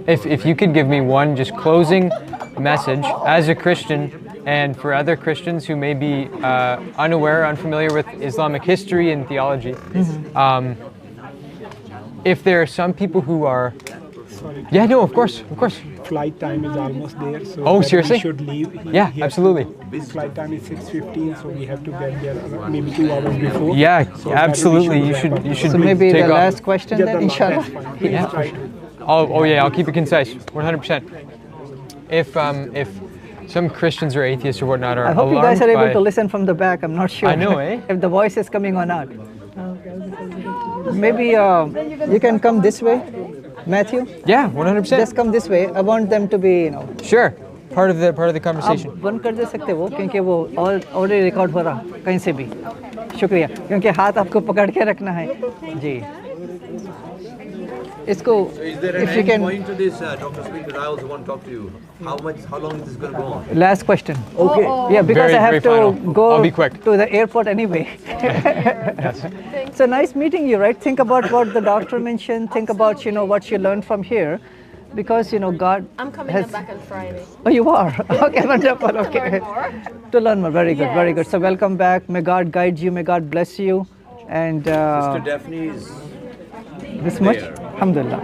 If you could give me one just closing message as a Christian and for other Christians who may be unaware, unfamiliar with Islamic history and theology, if there are some people who are... Sorry. Yeah, no, of course. Flight time is almost there, so oh, seriously? we should leave. Yeah, absolutely. Flight time is 6:15, so we have to get there maybe 2 hours before. Yeah, so absolutely. You should. So maybe take the off. last question then, inshallah. Yeah. Oh yeah, I'll keep it concise, 100%. If some Christians or atheists or whatnot are I hope you alarmed guys are able by, to listen from the back. I'm not sure. I know, eh? If the voice is coming or not. Maybe you can come this way, Matthew. Yeah, 100%. Just come this way. I want them to be, Sure. Part of the conversation. आप बंद कर दे सकते हो क्योंकि वो already record हो रहा कहीं से भी. शुक्रिया क्योंकि हाथ आपको पकड़ के रखना है जी. इसको So is there an end point to this, Dr. Sabeel? Because I also want to talk to you. How long is this going to go on? Last question. Okay. Yeah, because Very, I have very to final. go I'll be quick. to the airport anyway. Yes. So nice meeting you, right? Think about what the doctor mentioned. Think about what you learned from here, because God. I'm coming back on Friday. Oh, you are. Okay, wonderful. Okay. To learn more. Very good. Very good. So welcome back. May God guide you. May God bless you. And Sister Daphne is this much. there. Alhamdulillah.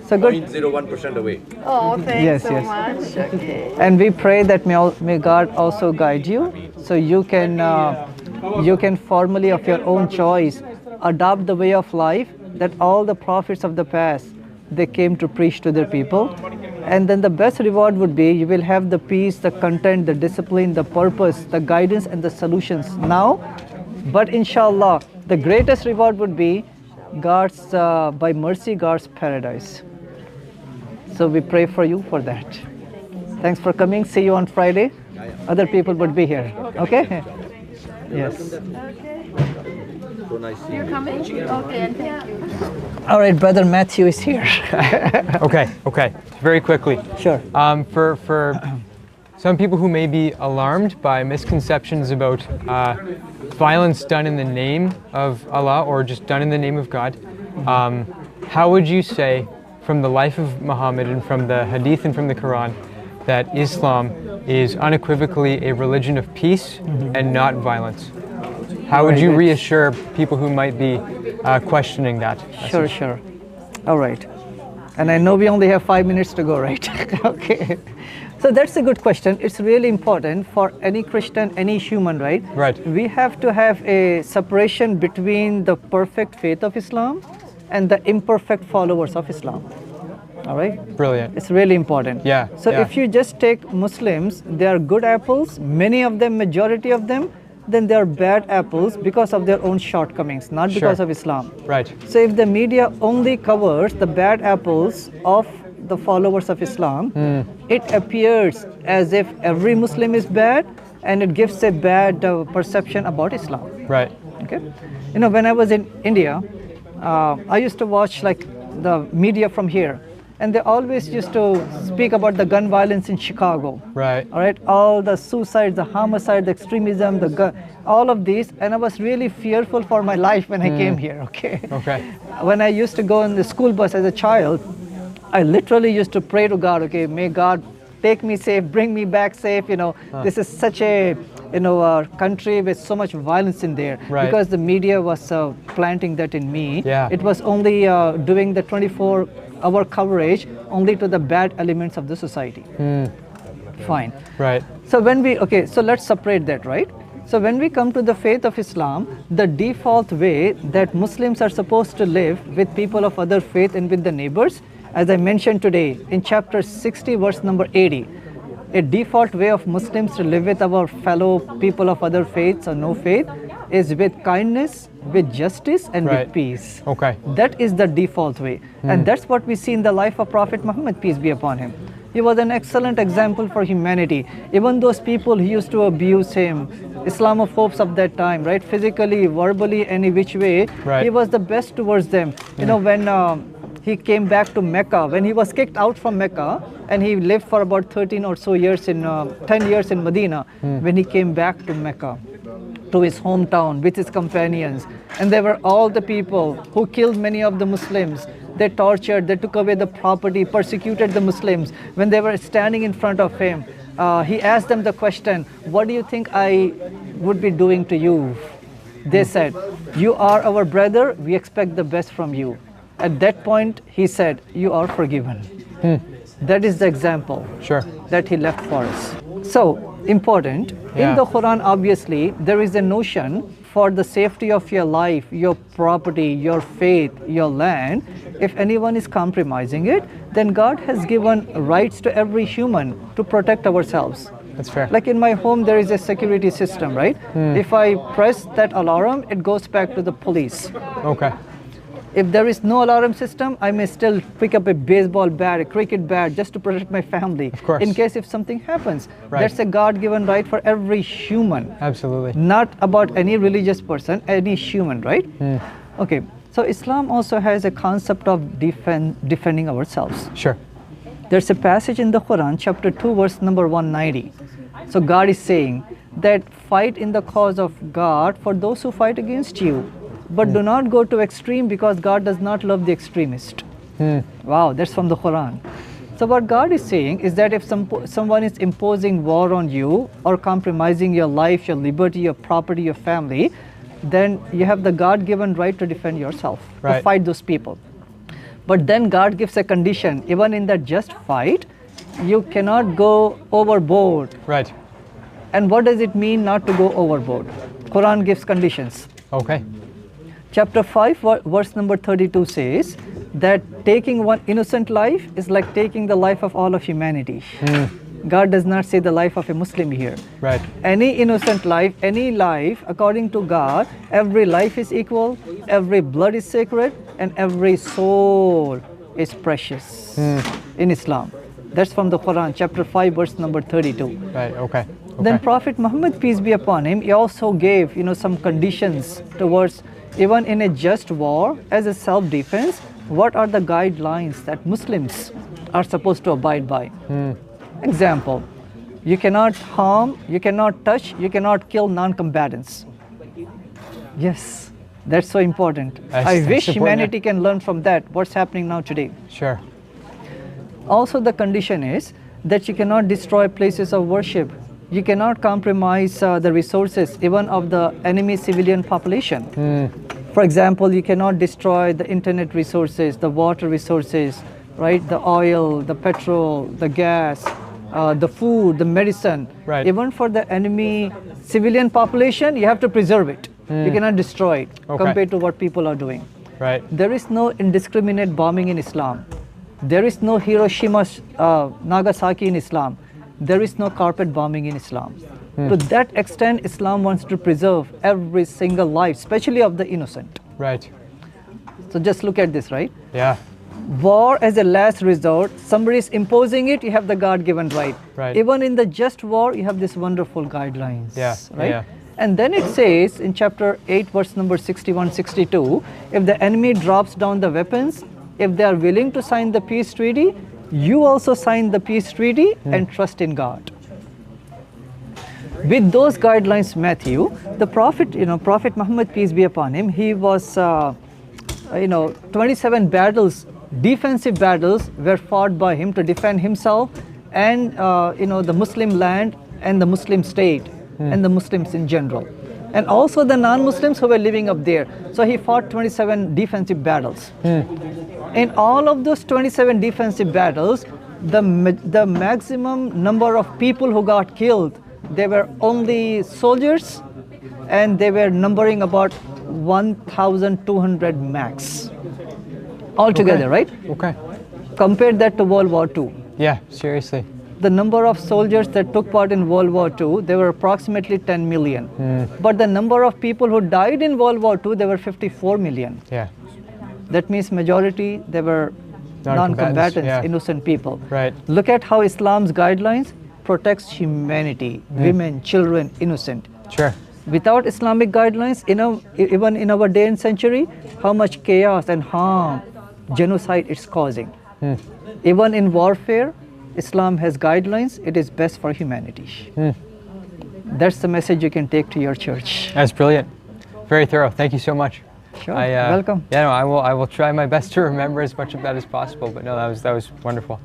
So good. 0.01% away. Oh, thanks Yes, so yes. much. Okay. And we pray that may God also guide you, so you can formally of your own choice adopt the way of life that all the prophets of the past they came to preach to their people. And then the best reward would be you will have the peace, the content, the discipline, the purpose, the guidance and the solutions now. But inshallah, the greatest reward would be God's, by mercy, God's paradise. So we pray for you for that. Thanks for coming. See you on Friday. Other people would be here. Okay? Yes. So nice seeing You're you. coming? Okay, thank you. All right, brother Matthew is here. Okay. Very quickly. Sure. For some people who may be alarmed by misconceptions about violence done in the name of Allah or just done in the name of God, how would you say, from the life of Muhammad and from the Hadith and from the Quran, that Islam is unequivocally a religion of peace and not violence? How would you reassure people who might be questioning that? Sure. All right. And I know we only have 5 minutes to go, right? Okay. So that's a good question. It's really important for any Christian, any human, right? Right. We have to have a separation between the perfect faith of Islam and the imperfect followers of Islam. All right? Brilliant. It's really important. Yeah. So if you just take Muslims, they are good apples, many of them, majority of them, then they are bad apples because of their own shortcomings, not because of Islam. Right. So if the media only covers the bad apples of the followers of Islam, it appears as if every Muslim is bad and it gives a bad perception about Islam. Right. Okay. When I was in India, I used to watch like the media from here, and they always used to speak about the gun violence in Chicago. Right. All right, all the suicides, the homicide, the extremism, the gun, all of these, and I was really fearful for my life when I came here. Okay. When I used to go in the school bus as a child, I literally used to pray to God. Okay, may God take me safe, bring me back safe. This is such a country with so much violence in there, because the media was planting that in me. It was only doing the 24-hour coverage only to the bad elements of the society. Fine. Right. So so let's separate that, right? So when we come to the faith of Islam, the default way that Muslims are supposed to live with people of other faith and with the neighbors, as I mentioned today in chapter 60, verse number 80, a default way of Muslims to live with our fellow people of other faiths or no faith is with kindness, with justice, and with peace. Okay. That is the default way. And that's what we see in the life of Prophet Muhammad, peace be upon him. He was an excellent example for humanity. Even those people who used to abuse him, Islamophobes of that time, right? Physically, verbally, any which way, he was the best towards them. When he came back to Mecca, when he was kicked out from Mecca, and he lived for about 13 or so years 10 years in Medina, when he came back to Mecca, to his hometown with his companions, and there were all the people who killed many of the Muslims, They tortured, they took away the property, persecuted the Muslims. When they were standing in front of him, he asked them the question, what do you think I would be doing to you? They said, you are our brother, we expect the best from you. At that point, he said, you are forgiven. That is the example that he left for us. So, important, in the Quran, obviously, there is a notion for the safety of your life, your property, your faith, your land. If anyone is compromising it, then God has given rights to every human to protect ourselves. That's fair. Like in my home, there is a security system, right? If I press that alarm, it goes back to the police. Okay. If there is no alarm system, I may still pick up a baseball bat, a cricket bat, just to protect my family. Of course. In case if something happens. Right. That's a God-given right for every human. Absolutely. Not about any religious person, any human, right? Okay. So Islam also has a concept of defending ourselves. Sure. There's a passage in the Quran, chapter 2, verse number 190. So God is saying that fight in the cause of God for those who fight against you. But do not go to extreme, because God does not love the extremist. Wow, that's from the Quran. So what God is saying is that if someone is imposing war on you or compromising your life, your liberty, your property, your family, then you have the God-given right to defend yourself, to fight those people. But then God gives a condition, even in that just fight, you cannot go overboard. Right. And what does it mean not to go overboard? Quran gives conditions. Okay. Chapter 5, verse number 32 says that taking one innocent life is like taking the life of all of humanity. God does not say the life of a Muslim here. Right. Any innocent life, any life, according to God, every life is equal, every blood is sacred, and every soul is precious in Islam. That's from the Quran, chapter 5, verse number 32. Right, okay. Then Prophet Muhammad, peace be upon him, he also gave, some conditions towards, even in a just war, as a self-defense, what are the guidelines that Muslims are supposed to abide by? Example, you cannot harm, you cannot touch, you cannot kill non-combatants. Yes, that's so important. I wish humanity can learn from that, what's happening now today. Sure. Also, the condition is that you cannot destroy places of worship. You cannot compromise the resources even of the enemy civilian population. For example, you cannot destroy the internet resources, the water resources, right? The oil, the petrol, the gas, the food, the medicine. Right. Even for the enemy civilian population, you have to preserve it. You cannot destroy it compared to what people are doing. Right. There is no indiscriminate bombing in Islam. There is no Hiroshima, Nagasaki in Islam. There is no carpet bombing in Islam. To that extent, Islam wants to preserve every single life, especially of the innocent. Right. So just look at this, right? Yeah. War as a last resort, somebody is imposing it, you have the God-given right. Right. Even in the just war, you have these wonderful guidelines. Yeah. Right? Yeah. And then it says in chapter 8, verse number 61, 62, if the enemy drops down the weapons, if they are willing to sign the peace treaty, you also sign the peace treaty and trust in God. With those guidelines, Matthew, the Prophet, Prophet Muhammad, peace be upon him, he was, 27 battles, defensive battles were fought by him to defend himself and, the Muslim land and the Muslim state and the Muslims in general. And also the non-Muslims who were living up there. So he fought 27 defensive battles. In all of those 27 defensive battles, the maximum number of people who got killed, they were only soldiers, and they were numbering about 1,200 max altogether, right? Okay. Compare that to World War II. Yeah, seriously. The number of soldiers that took part in World War II, they were approximately 10 million. But the number of people who died in World War II, they were 54 million. Yeah. That means majority, they were non-combatants, innocent people. Right. Look at how Islam's guidelines protects humanity, women, children, innocent. Sure. Without Islamic guidelines, even in our day and century, how much chaos and harm, genocide it's causing. Even in warfare, Islam has guidelines, it is best for humanity. That's the message you can take to your church. That's brilliant. Very thorough. Thank you so much. Sure. I, Welcome. Yeah, no, I will try my best to remember as much of that as possible. But no, that was wonderful.